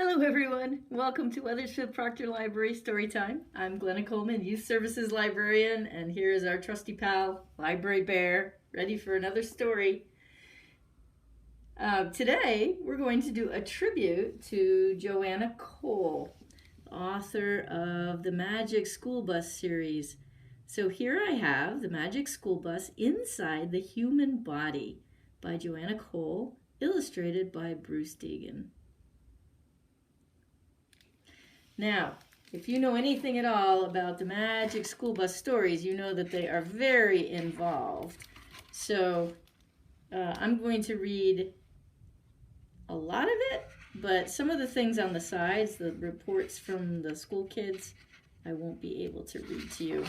Hello everyone, welcome to Weathersfield Proctor Library Storytime. I'm Glenna Coleman, Youth Services Librarian, and here is our trusty pal, Library Bear, ready for another story. Today we're going to do a tribute to Joanna Cole, author of the Magic School Bus series. So here I have the Magic School Bus Inside the Human Body by Joanna Cole, illustrated by Bruce Degen. Now, if you know anything at all about the Magic School Bus stories, you know that they are very involved. So I'm going to read a lot of it, but some of the things on the sides, the reports from the school kids, I won't be able to read to you.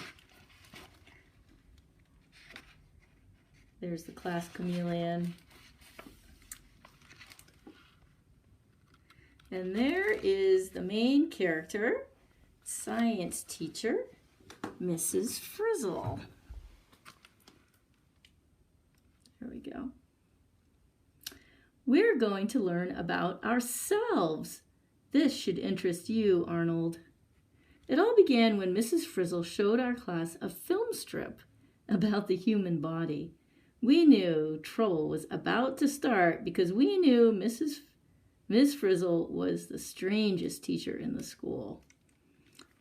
There's the class chameleon. And there is the main character, science teacher, Mrs. Frizzle. There we go. We're going to learn about ourselves. This should interest you, Arnold. It all began when Mrs. Frizzle showed our class a film strip about the human body. We knew trouble was about to start because we knew Miss Frizzle was the strangest teacher in the school.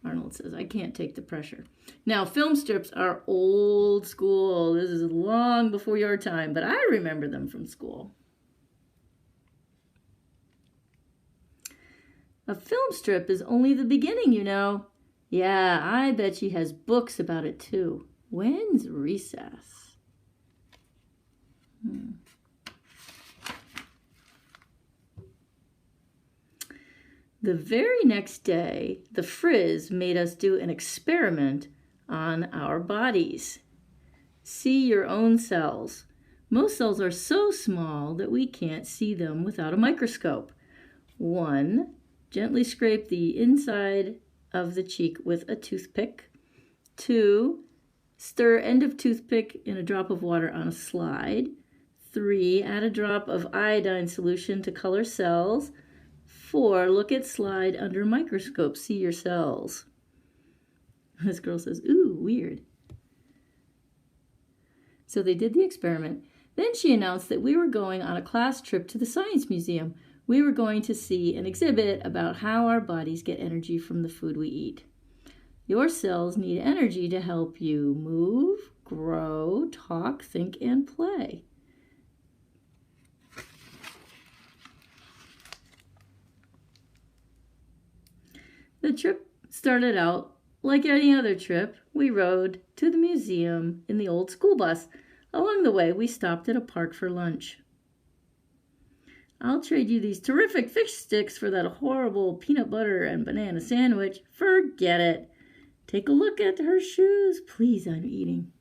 Arnold says, I can't take the pressure. Now, film strips are old school. This is long before your time, but I remember them from school. A film strip is only the beginning, you know. Yeah, I bet she has books about it too. When's recess? The very next day, the Frizz made us do an experiment on our bodies. See your own cells. Most cells are so small that we can't see them without a microscope. 1, gently scrape the inside of the cheek with a toothpick. 2, stir end of toothpick in a drop of water on a slide. 3, add a drop of iodine solution to color cells. 4, look at slide under microscope, see your cells. This girl says, ooh, weird. So they did the experiment. Then she announced that we were going on a class trip to the Science Museum. We were going to see an exhibit about how our bodies get energy from the food we eat. Your cells need energy to help you move, grow, talk, think, and play. The trip started out like any other trip. We rode to the museum in the old school bus. Along the way, we stopped at a park for lunch. I'll trade you these terrific fish sticks for that horrible peanut butter and banana sandwich. Forget it. Take a look at her shoes. Please, I'm eating.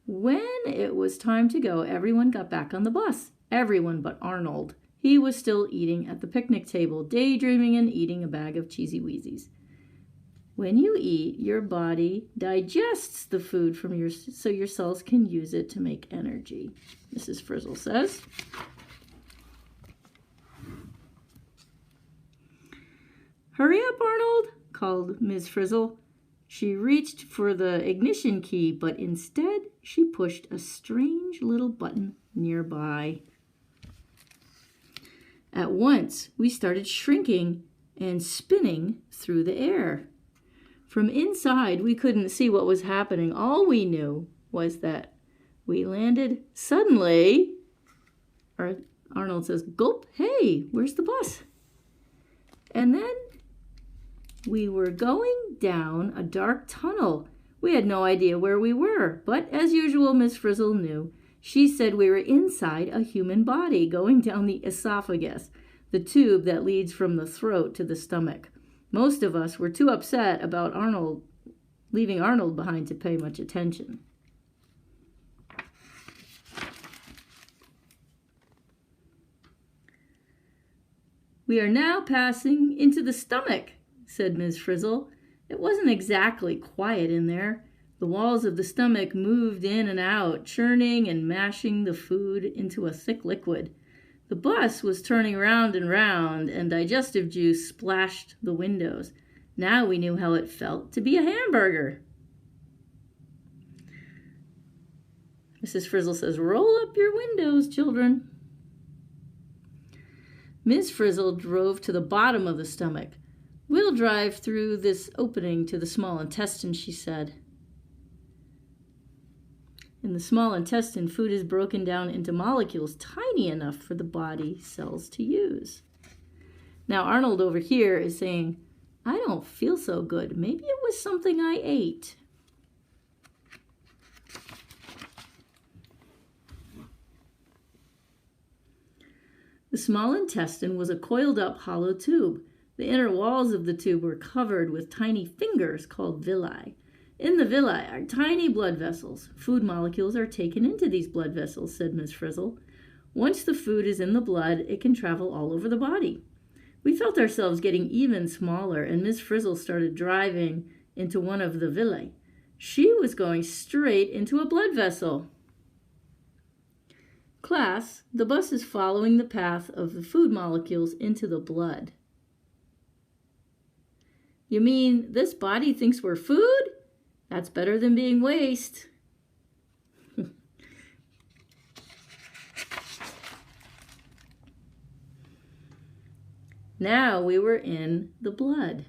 When it was time to go, everyone got back on the bus. Everyone but Arnold. He was still eating at the picnic table, daydreaming and eating a bag of Cheesy Wheezies. When you eat, your body digests the food so your cells can use it to make energy, Mrs. Frizzle says. Hurry up, Arnold, called Ms. Frizzle. She reached for the ignition key, but instead she pushed a strange little button nearby. At once, we started shrinking and spinning through the air. From inside, we couldn't see what was happening. All we knew was that we landed suddenly. Arnold says, gulp, hey, where's the bus? And then we were going down a dark tunnel. We had no idea where we were, but as usual, Miss Frizzle knew. She said we were inside a human body going down the esophagus, the tube that leads from the throat to the stomach. Most of us were too upset about leaving Arnold behind to pay much attention. We are now passing into the stomach, said Ms. Frizzle. It wasn't exactly quiet in there. The walls of the stomach moved in and out, churning and mashing the food into a thick liquid. The bus was turning round and round, and digestive juice splashed the windows. Now we knew how it felt to be a hamburger. Mrs. Frizzle says, "Roll up your windows, children." Ms. Frizzle drove to the bottom of the stomach. "We'll drive through this opening to the small intestine," she said. In the small intestine, food is broken down into molecules tiny enough for the body cells to use. Now Arnold over here is saying, "I don't feel so good. Maybe it was something I ate." The small intestine was a coiled up hollow tube. The inner walls of the tube were covered with tiny fingers called villi. In the villi are tiny blood vessels. Food molecules are taken into these blood vessels, said Miss Frizzle. Once the food is in the blood, it can travel all over the body. We felt ourselves getting even smaller, and Miss Frizzle started driving into one of the villi. She was going straight into a blood vessel. Class, the bus is following the path of the food molecules into the blood. You mean this body thinks we're food? That's better than being waste. Now we were in the blood.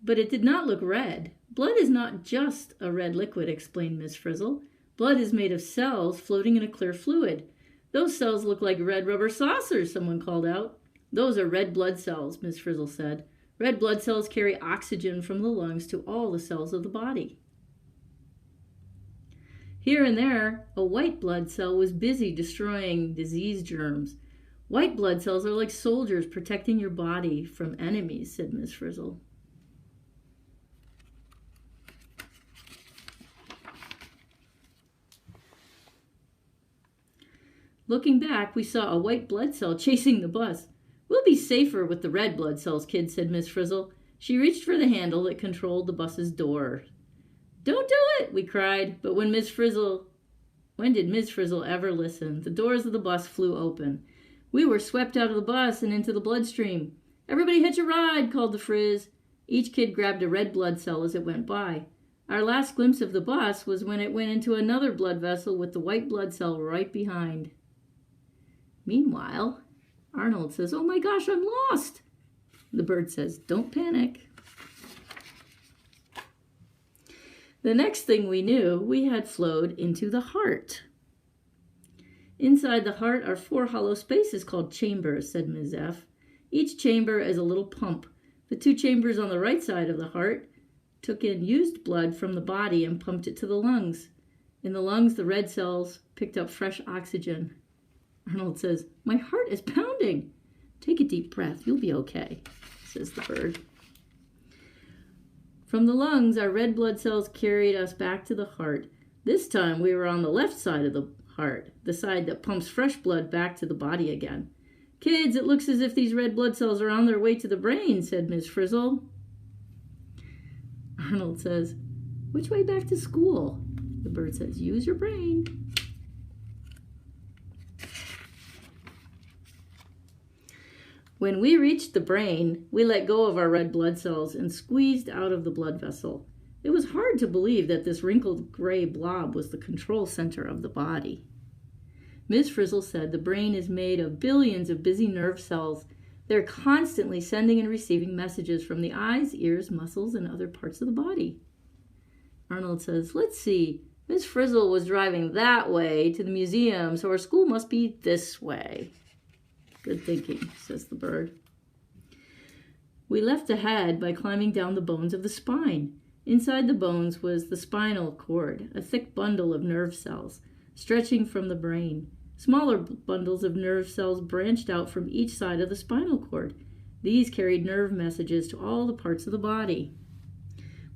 But it did not look red. Blood is not just a red liquid, explained Miss Frizzle. Blood is made of cells floating in a clear fluid. Those cells look like red rubber saucers, someone called out. Those are red blood cells, Miss Frizzle said. Red blood cells carry oxygen from the lungs to all the cells of the body. Here and there, a white blood cell was busy destroying disease germs. White blood cells are like soldiers protecting your body from enemies, said Miss Frizzle. Looking back, we saw a white blood cell chasing the bus. We'll be safer with the red blood cells, kid, said Miss Frizzle. She reached for the handle that controlled the bus's door. Don't do it, we cried. But when did Miss Frizzle ever listen? The doors of the bus flew open. We were swept out of the bus and into the bloodstream. Everybody hitch a ride, called the Frizz. Each kid grabbed a red blood cell as it went by. Our last glimpse of the bus was when it went into another blood vessel with the white blood cell right behind. Meanwhile, Arnold says, "Oh my gosh, I'm lost." The bird says, "Don't panic." The next thing we knew, we had flowed into the heart. Inside the heart are 4 hollow spaces called chambers, said Ms. F. Each chamber is a little pump. The 2 chambers on the right side of the heart took in used blood from the body and pumped it to the lungs. In the lungs, the red cells picked up fresh oxygen. Arnold says, "My heart is pounding." "Take a deep breath. You'll be okay," says the bird. From the lungs, our red blood cells carried us back to the heart. This time we were on the left side of the heart, the side that pumps fresh blood back to the body again. "Kids, it looks as if these red blood cells are on their way to the brain," said Miss Frizzle. Arnold says, "Which way back to school?" The bird says, "Use your brain." When we reached the brain, we let go of our red blood cells and squeezed out of the blood vessel. It was hard to believe that this wrinkled gray blob was the control center of the body. Ms. Frizzle said the brain is made of billions of busy nerve cells. They're constantly sending and receiving messages from the eyes, ears, muscles, and other parts of the body. Arnold says, "Let's see, Ms. Frizzle was driving that way to the museum, so our school must be this way." "Good thinking," says the bird. We left ahead by climbing down the bones of the spine. Inside the bones was the spinal cord, a thick bundle of nerve cells, stretching from the brain. Smaller bundles of nerve cells branched out from each side of the spinal cord. These carried nerve messages to all the parts of the body.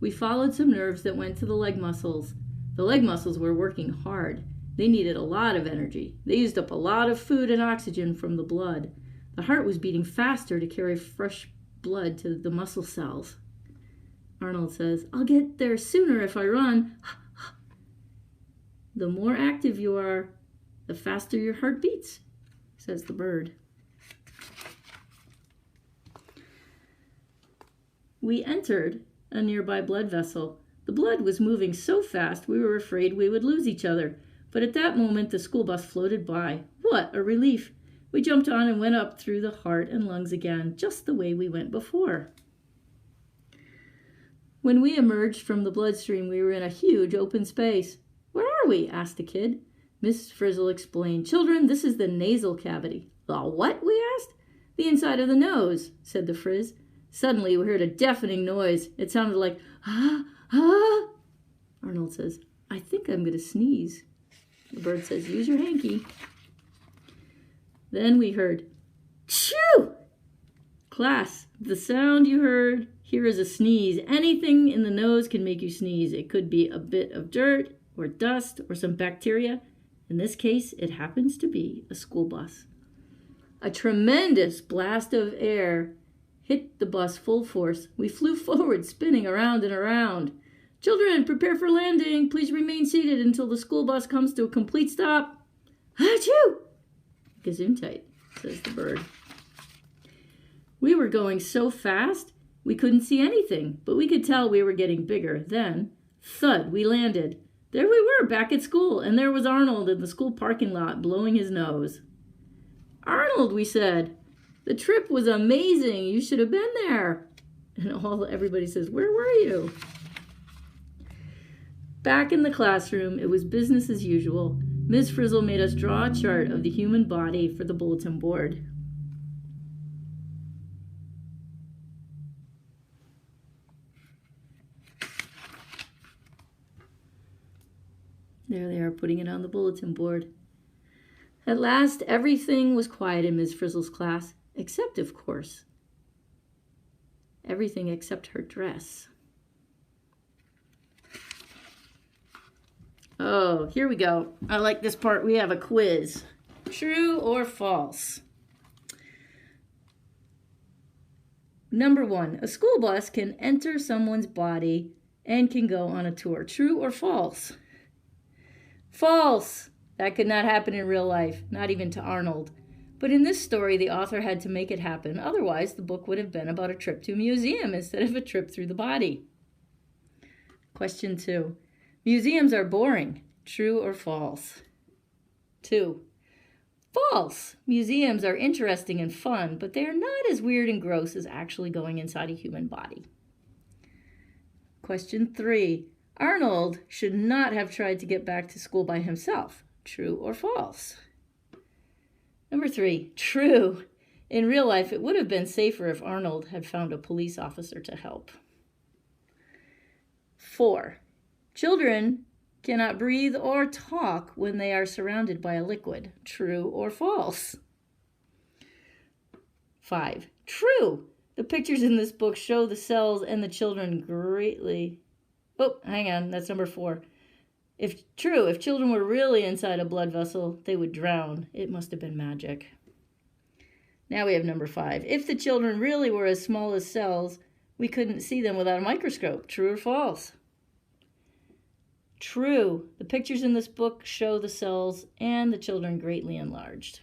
We followed some nerves that went to the leg muscles. The leg muscles were working hard. They needed a lot of energy. They used up a lot of food and oxygen from the blood. The heart was beating faster to carry fresh blood to the muscle cells. Arnold says, "I'll get there sooner if I run." "The more active you are, the faster your heart beats, says the bird. We entered a nearby blood vessel. The blood was moving so fast we were afraid we would lose each other. But at that moment the school bus floated by. What a relief! We jumped on and went up through the heart and lungs again, just the way we went before. When we emerged from the bloodstream, we were in a huge open space. Where are we? Asked a kid. Miss Frizzle explained. Children, this is the nasal cavity. The what? We asked. The inside of the nose, said the Frizz. Suddenly we heard a deafening noise. It sounded like, ah, ah. Arnold says, I think I'm going to sneeze. The bird says, use your hanky. Then we heard, chew! Class, the sound you heard here is a sneeze. Anything in the nose can make you sneeze. It could be a bit of dirt or dust or some bacteria. In this case, it happens to be a school bus. A tremendous blast of air hit the bus full force. We flew forward, spinning around and around. Children, prepare for landing. Please remain seated until the school bus comes to a complete stop. Achoo! Gesundheit, says the bird. We were going so fast, we couldn't see anything, but we could tell we were getting bigger. Then, thud, we landed. There we were, back at school, and there was Arnold in the school parking lot blowing his nose. Arnold, we said, the trip was amazing. You should have been there. And everybody says, where were you? Back in the classroom, it was business as usual. Ms. Frizzle made us draw a chart of the human body for the bulletin board. There they are, putting it on the bulletin board. At last, everything was quiet in Ms. Frizzle's class, except, of course, everything except her dress. Oh, here we go. I like this part. We have a quiz. True or false? Number 1, a school bus can enter someone's body and can go on a tour. True or false? False! That could not happen in real life, not even to Arnold. But in this story, the author had to make it happen. Otherwise, the book would have been about a trip to a museum instead of a trip through the body. Question 2. Museums are boring. True or false? 2. False. Museums are interesting and fun, but they are not as weird and gross as actually going inside a human body. Question 3. Arnold should not have tried to get back to school by himself. True or false? Number 3. True. In real life, it would have been safer if Arnold had found a police officer to help. 4. Children cannot breathe or talk when they are surrounded by a liquid. True or false? 5. True. The pictures in this book show the cells and the children greatly. Oh, hang on. That's number 4. If children were really inside a blood vessel, they would drown. It must have been magic. Now we have number 5. If the children really were as small as cells, we couldn't see them without a microscope. True or false? True. The pictures in this book show the cells and the children greatly enlarged.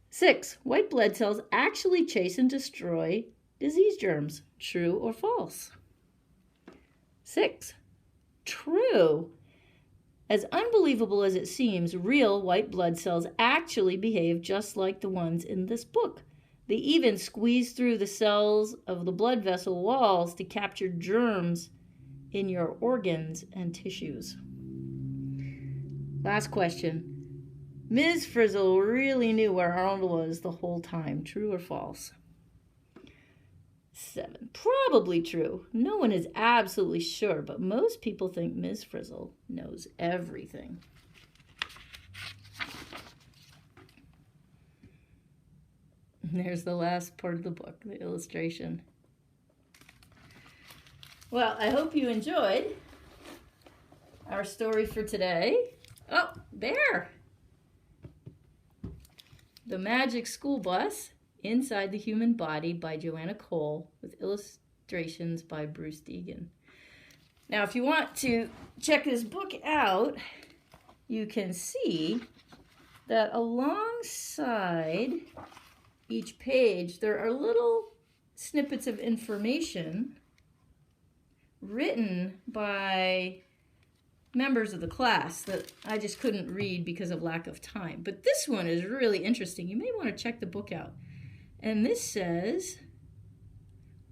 6. White blood cells actually chase and destroy disease germs. True or false? 6. True. As unbelievable as it seems, real white blood cells actually behave just like the ones in this book. They even squeeze through the cells of the blood vessel walls to capture germs in your organs and tissues. Last question. Ms. Frizzle really knew where Arnold was the whole time. True or false? 7. Probably true. No one is absolutely sure, but most people think Ms. Frizzle knows everything. And there's the last part of the book, the illustration. Well, I hope you enjoyed our story for today. Oh, there! The Magic School Bus Inside the Human Body by Joanna Cole with illustrations by Bruce Degen. Now, if you want to check this book out, you can see that alongside each page there are little snippets of information written by members of the class that I just couldn't read because of lack of time. But this one is really interesting. You may want to check the book out. And this says,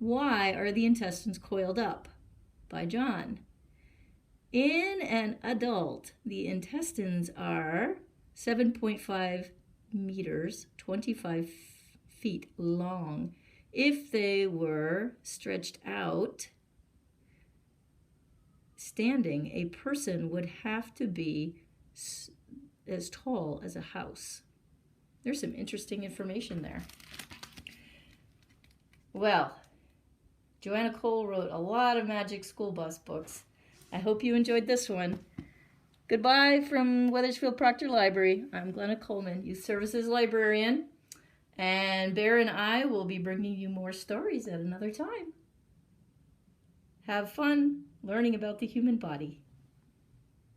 "Why are the intestines coiled up?" by John. In an adult, the intestines are 7.5 meters, 25 feet long. If they were stretched out, standing, a person would have to be as tall as a house. There's some interesting information there. Well, Joanna Cole wrote a lot of Magic School Bus books. I hope you enjoyed this one. Goodbye from Weathersfield Proctor Library. I'm Glenna Coleman, Youth Services Librarian, and Bear and I will be bringing you more stories at another time. Have fun learning about the human body.